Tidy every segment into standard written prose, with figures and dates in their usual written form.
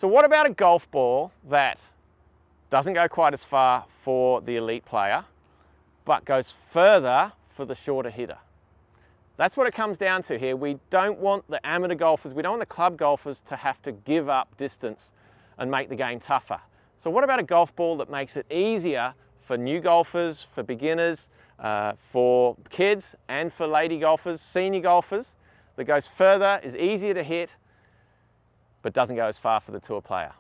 So what about a golf ball that doesn't go quite as far for the elite player, but goes further for the shorter hitter? That's what it comes down to here. We don't want the amateur golfers, we don't want the club golfers to have to give up distance and make the game tougher. So what about a golf ball that makes it easier for new golfers, for beginners, for kids and for lady golfers, senior golfers, that goes further, is easier to hit, but doesn't go as far for the tour player?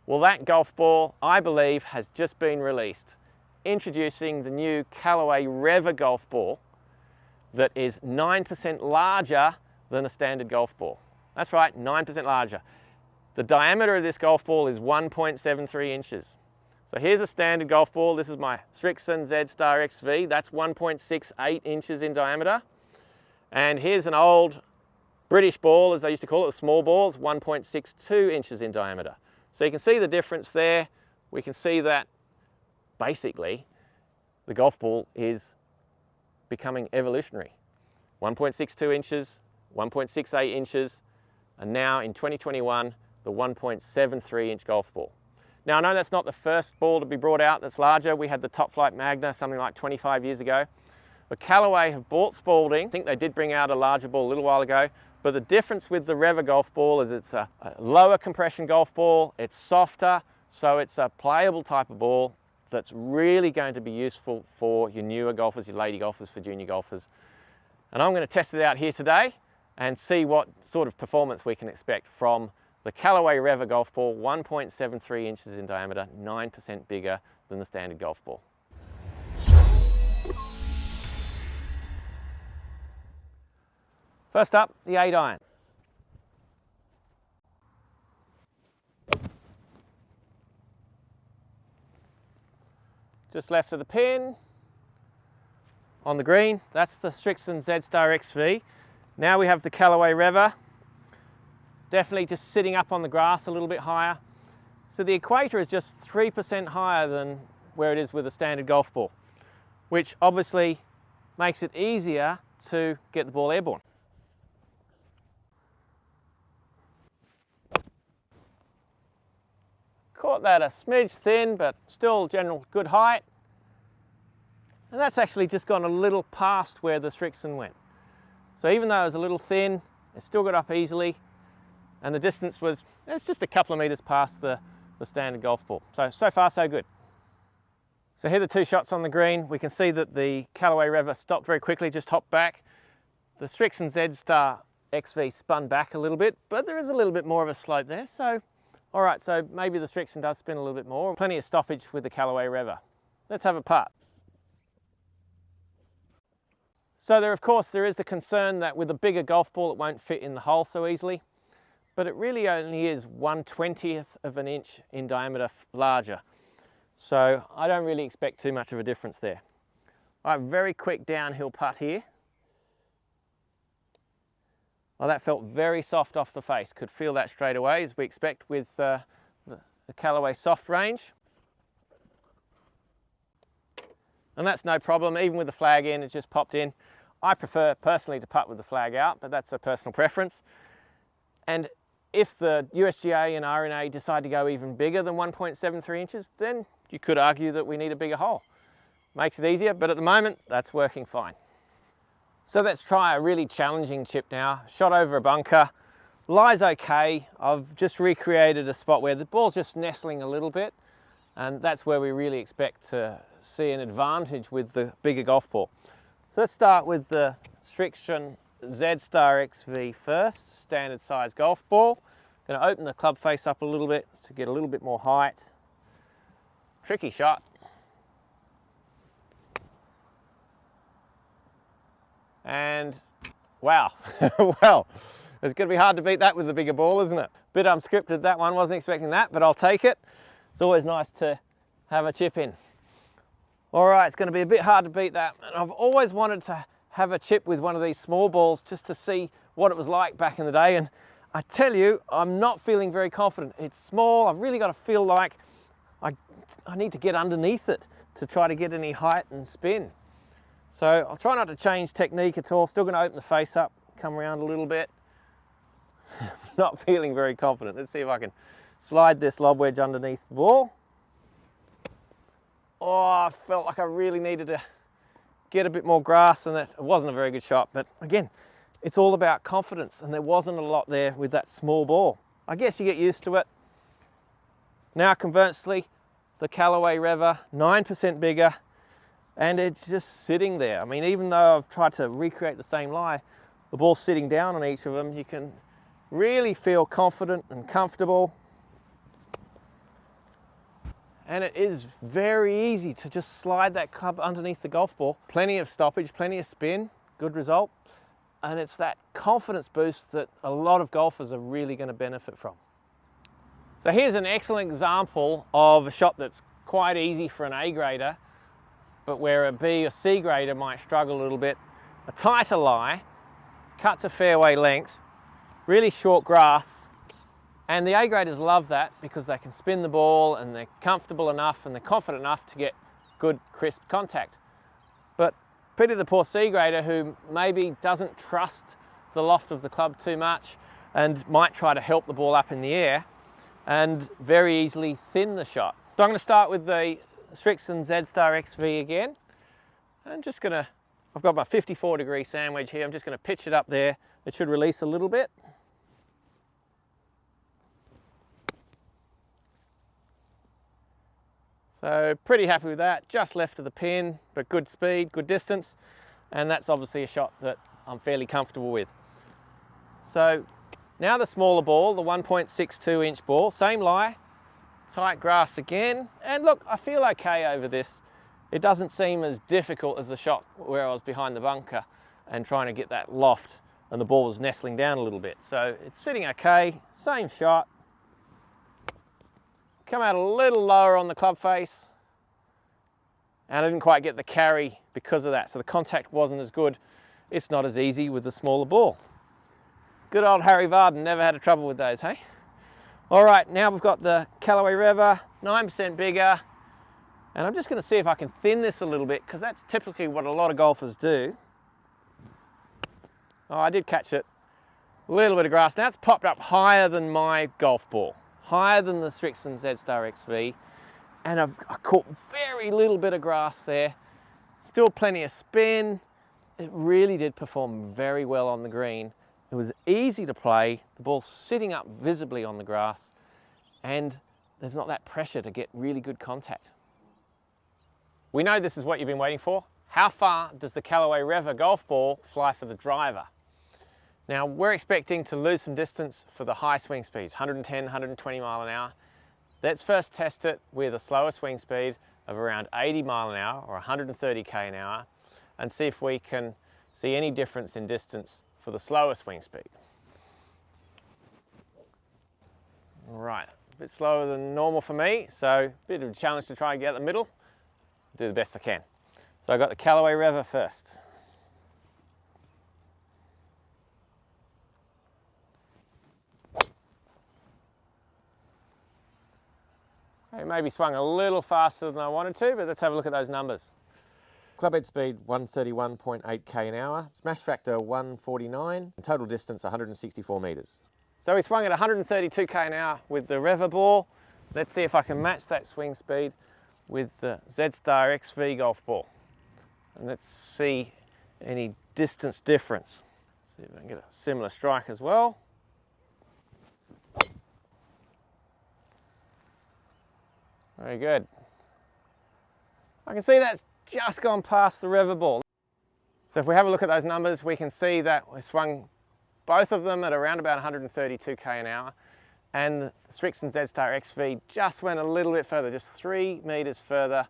Well, that golf ball, I believe, has just been released. Introducing the new Callaway REVA Golf Ball that is 9% larger than a standard golf ball. That's right, 9% larger. The diameter of this golf ball is 1.73 inches. So here's a standard golf ball. This is my Strixon Z-Star XV. That's 1.68 inches in diameter. And here's an old British ball, as they used to call it, the small ball. It's 1.62 inches in diameter. So you can see the difference there. We can see that basically the golf ball is becoming evolutionary. 1.62 inches, 1.68 inches, and now in 2021, the 1.73 inch golf ball. Now I know that's not the first ball to be brought out that's larger. We had the Top Flight Magna something like 25 years ago. But Callaway have bought Spalding. I think they did bring out a larger ball a little while ago. But the difference with the REVA golf ball is it's a lower compression golf ball. It's softer, so it's a playable type of ball that's really going to be useful for your newer golfers, your lady golfers, for junior golfers. And I'm going to test it out here today and see what sort of performance we can expect from the Callaway REVA golf ball, 1.73 inches in diameter, 9% bigger than the standard golf ball. First up, the 8-iron. Just left of the pin, on the green, that's the Strixon Z-Star XV. Now we have the Callaway REVA, definitely just sitting up on the grass a little bit higher. So the equator is just 3% higher than where it is with a standard golf ball, which obviously makes it easier to get the ball airborne. Caught that a smidge thin, but still general good height. And that's actually just gone a little past where the Strixon went. So even though it was a little thin, it still got up easily. And the distance was, it's just a couple of meters past the standard golf ball. So far so good. So here are the two shots on the green. We can see that the Callaway REVA stopped very quickly, just hopped back. The Strixon Z-Star XV spun back a little bit, but there is a little bit more of a slope there. So, all right, so maybe the Strixon does spin a little bit more. Plenty of stoppage with the Callaway REVA. Let's have a putt. So there, of course, there is the concern that with a bigger golf ball, it won't fit in the hole so easily. But it really only is 1/20th of an inch in diameter larger. So I don't really expect too much of a difference there. All right, very quick downhill putt here. Well, that felt very soft off the face. Could feel that straight away, as we expect with the Callaway soft range. And that's no problem, even with the flag in, it just popped in. I prefer personally to putt with the flag out, but that's a personal preference. And if the USGA and RNA decide to go even bigger than 1.73 inches, then you could argue that we need a bigger hole. Makes it easier, but at the moment, that's working fine. So let's try a really challenging chip now. Shot over a bunker, lies okay. I've just recreated a spot where the ball's just nestling a little bit, and that's where we really expect to see an advantage with the bigger golf ball. So let's start with the Strixon Z-Star XV first, standard size golf ball. Going to open the club face up a little bit to get a little bit more height. Tricky shot. And wow, well, it's going to be hard to beat that with a bigger ball, isn't it? Bit unscripted, that one, wasn't expecting that, but I'll take it. It's always nice to have a chip in. All right, it's going to be a bit hard to beat that. And I've always wanted to have a chip with one of these small balls just to see what it was like back in the day. And I tell you, I'm not feeling very confident. It's small. I've really got to feel like I need to get underneath it to try to get any height and spin. So I'll try not to change technique at all. Still going to open the face up, come around a little bit. Not feeling very confident. Let's see if I can slide this lob wedge underneath the ball. Oh, I felt like I really needed to get a bit more grass, and it wasn't a very good shot. But again, it's all about confidence, and there wasn't a lot there with that small ball. I guess you get used to it. Now conversely, the Callaway REVA, 9% bigger, and it's just sitting there. I mean, even though I've tried to recreate the same lie, the ball's sitting down on each of them, you can really feel confident and comfortable. And it is very easy to just slide that club underneath the golf ball. Plenty of stoppage, plenty of spin, good result. And it's that confidence boost that a lot of golfers are really going to benefit from. So here's an excellent example of a shot that's quite easy for an A grader, but where a B or C grader might struggle a little bit. A tighter lie, cuts a fairway length, really short grass, and the A graders love that because they can spin the ball and they're comfortable enough and they're confident enough to get good crisp contact. But pity the poor C grader who maybe doesn't trust the loft of the club too much and might try to help the ball up in the air and very easily thin the shot. So I'm going to start with the Strixon Z-Star XV again. I'm just going to, I've got my 54-degree sand wedge here. I'm just going to pitch it up there. It should release a little bit. So pretty happy with that, just left of the pin, but good speed, good distance, and that's obviously a shot that I'm fairly comfortable with. So now the smaller ball, the 1.62 inch ball, same lie, tight grass again, and look, I feel okay over this. It doesn't seem as difficult as the shot where I was behind the bunker and trying to get that loft and the ball was nestling down a little bit. So it's sitting okay, same shot. Come out a little lower on the club face, and I didn't quite get the carry because of that, so the contact wasn't as good. It's not as easy with the smaller ball. Good old Harry Varden, never had a trouble with those, hey? All right, now we've got the Callaway REVA, 9% bigger, and I'm just going to see if I can thin this a little bit, because that's typically what a lot of golfers do. Oh, I did catch it. A little bit of grass. Now it's popped up higher than my golf ball. Higher than the Strixon Z-Star XV, and I caught very little bit of grass there. Still plenty of spin. It really did perform very well on the green. It was easy to play. The ball's sitting up visibly on the grass, and there's not that pressure to get really good contact. We know this is what you've been waiting for. How far does the Callaway REVA Golf Ball fly for the driver? Now, we're expecting to lose some distance for the high swing speeds, 110, 120 mile an hour. Let's first test it with a slower swing speed of around 80 mile an hour or 130 k an hour and see if we can see any difference in distance for the slower swing speed. All right, a bit slower than normal for me, so a bit of a challenge to try and get the middle. Do the best I can. So I got the Callaway REVA first. It maybe swung a little faster than I wanted to, but let's have a look at those numbers. Clubhead speed 131.8 k an hour, smash factor 149, and total distance 164 metres. So we swung at 132 k an hour with the REVA ball. Let's see if I can match that swing speed with the Z-Star XV golf ball. And let's see any distance difference. See if I can get a similar strike as well. Very good. I can see that's just gone past the REVA ball. So if we have a look at those numbers, we can see that we swung both of them at around about 132 k an hour, and the Strixon Z-Star XV just went a little bit further, just 3 metres further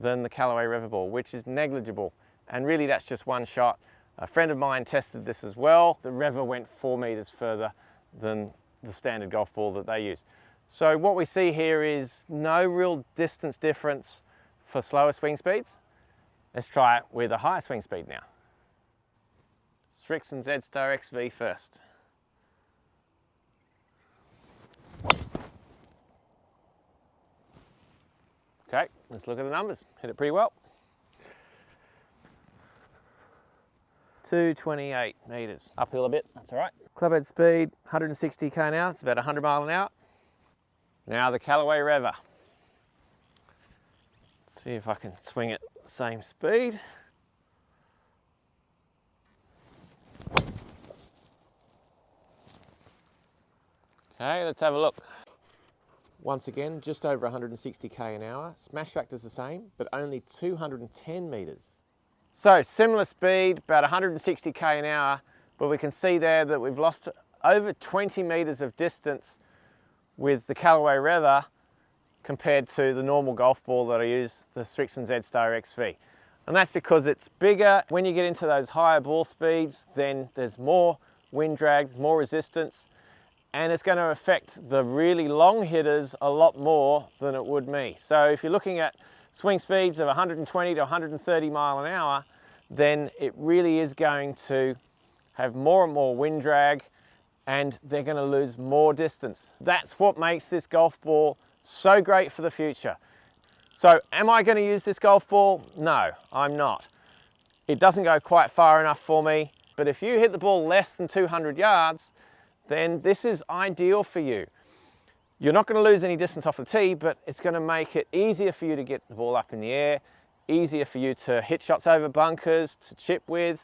than the Callaway REVA ball, which is negligible. And really that's just one shot. A friend of mine tested this as well. The REVA went 4 metres further than the standard golf ball that they use. So what we see here is no real distance difference for slower swing speeds. Let's try it with a higher swing speed now. Strixon Z-Star XV first. Okay, let's look at the numbers. Hit it pretty well. 228 metres. Uphill a bit, that's all right. Clubhead speed 160 k an hour, it's about 100 mile an hour. Now the Callaway REVA. See if I can swing it the same speed. Okay, let's have a look. Once again, just over 160 k an hour. Smash factor's the same, but only 210 meters. So similar speed, about 160 k an hour, but we can see there that we've lost over 20 meters of distance with the Callaway REVA compared to the normal golf ball that I use, the Strixon Z-Star XV. And that's because it's bigger. When you get into those higher ball speeds, then there's more wind drag, there's more resistance, and it's going to affect the really long hitters a lot more than it would me. So if you're looking at swing speeds of 120 to 130 mile an hour, then it really is going to have more and more wind drag, and they're going to lose more distance. That's what makes this golf ball so great for the future. So am I going to use this golf ball? No, I'm not. It doesn't go quite far enough for me, but if you hit the ball less than 200 yards, then this is ideal for you. You're not going to lose any distance off the tee, but it's going to make it easier for you to get the ball up in the air, easier for you to hit shots over bunkers, to chip with.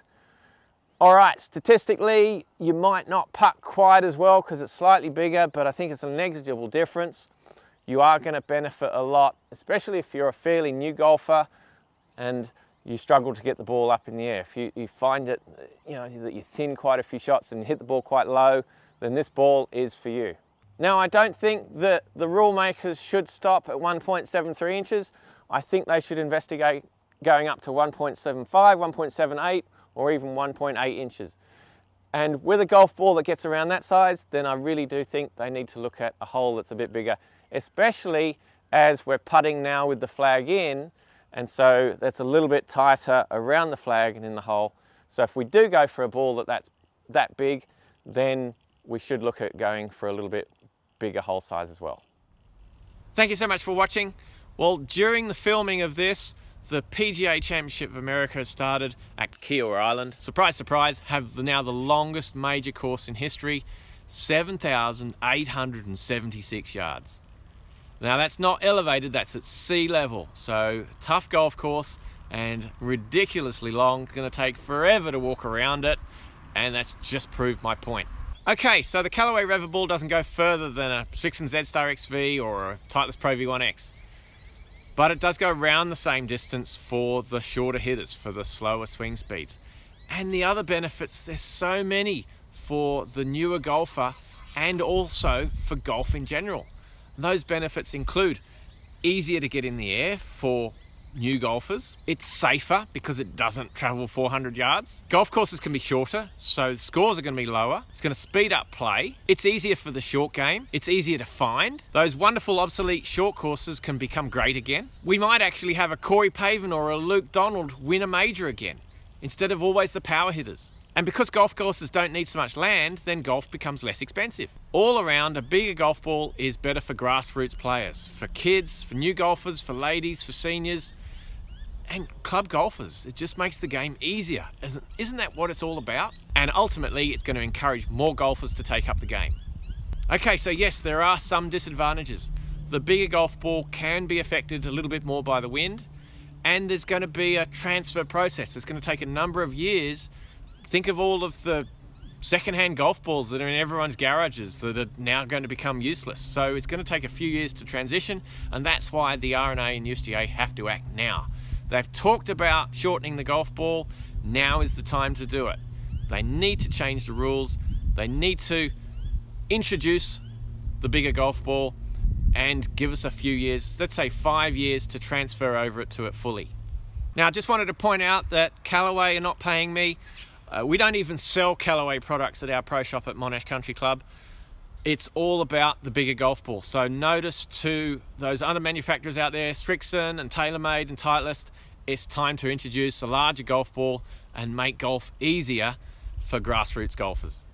All right, statistically, you might not putt quite as well because it's slightly bigger, but I think it's a negligible difference. You are going to benefit a lot, especially if you're a fairly new golfer and you struggle to get the ball up in the air. If you find it, that you thin quite a few shots and hit the ball quite low, then this ball is for you. Now, I don't think that the rule makers should stop at 1.73 inches. I think they should investigate going up to 1.75, 1.78, or even 1.8 inches. And with a golf ball that gets around that size, then I really do think they need to look at a hole that's a bit bigger, especially as we're putting now with the flag in, and so that's a little bit tighter around the flag and in the hole. So if we do go for a ball that's that big, then we should look at going for a little bit bigger hole size as well. Thank you so much for watching. Well, during the filming of this, the PGA Championship of America has started at Kiawah Island. Surprise, surprise, have now the longest major course in history, 7,876 yards. Now that's not elevated, that's at sea level. So tough golf course and ridiculously long. Gonna take forever to walk around it, and that's just proved my point. Okay, so the Callaway REVA ball doesn't go further than a Strixon Z-Star XV or a Titleist Pro V1X. But it does go around the same distance for the shorter hitters, for the slower swing speeds. And the other benefits, there's so many for the newer golfer and also for golf in general. And those benefits include easier to get in the air for new golfers. It's safer because it doesn't travel 400 yards. Golf courses can be shorter, so scores are going to be lower. It's going to speed up play. It's easier for the short game. It's easier to find. Those wonderful obsolete short courses can become great again. We might actually have a Corey Pavin or a Luke Donald win a major again, instead of always the power hitters. And because golf courses don't need so much land, then golf becomes less expensive. All around, a bigger golf ball is better for grassroots players, for kids, for new golfers, for ladies, for seniors, and club golfers. It just makes the game easier. Isn't that what it's all about? And ultimately, it's going to encourage more golfers to take up the game. Okay, so yes, there are some disadvantages. The bigger golf ball can be affected a little bit more by the wind, and there's going to be a transfer process. It's going to take a number of years. Think of all of the secondhand golf balls that are in everyone's garages that are now going to become useless. So it's going to take a few years to transition, and that's why the R&A and USGA have to act now. They've talked about shortening the golf ball. Now is the time to do it. They need to change the rules. They need to introduce the bigger golf ball and give us a few years, let's say 5 years, to transfer over to it fully. Now, I just wanted to point out that Callaway are not paying me. We don't even sell Callaway products at our pro shop at Monash Country Club. It's all about the bigger golf ball. So notice to those other manufacturers out there, Strixon and TaylorMade and Titleist, it's time to introduce a larger golf ball and make golf easier for grassroots golfers.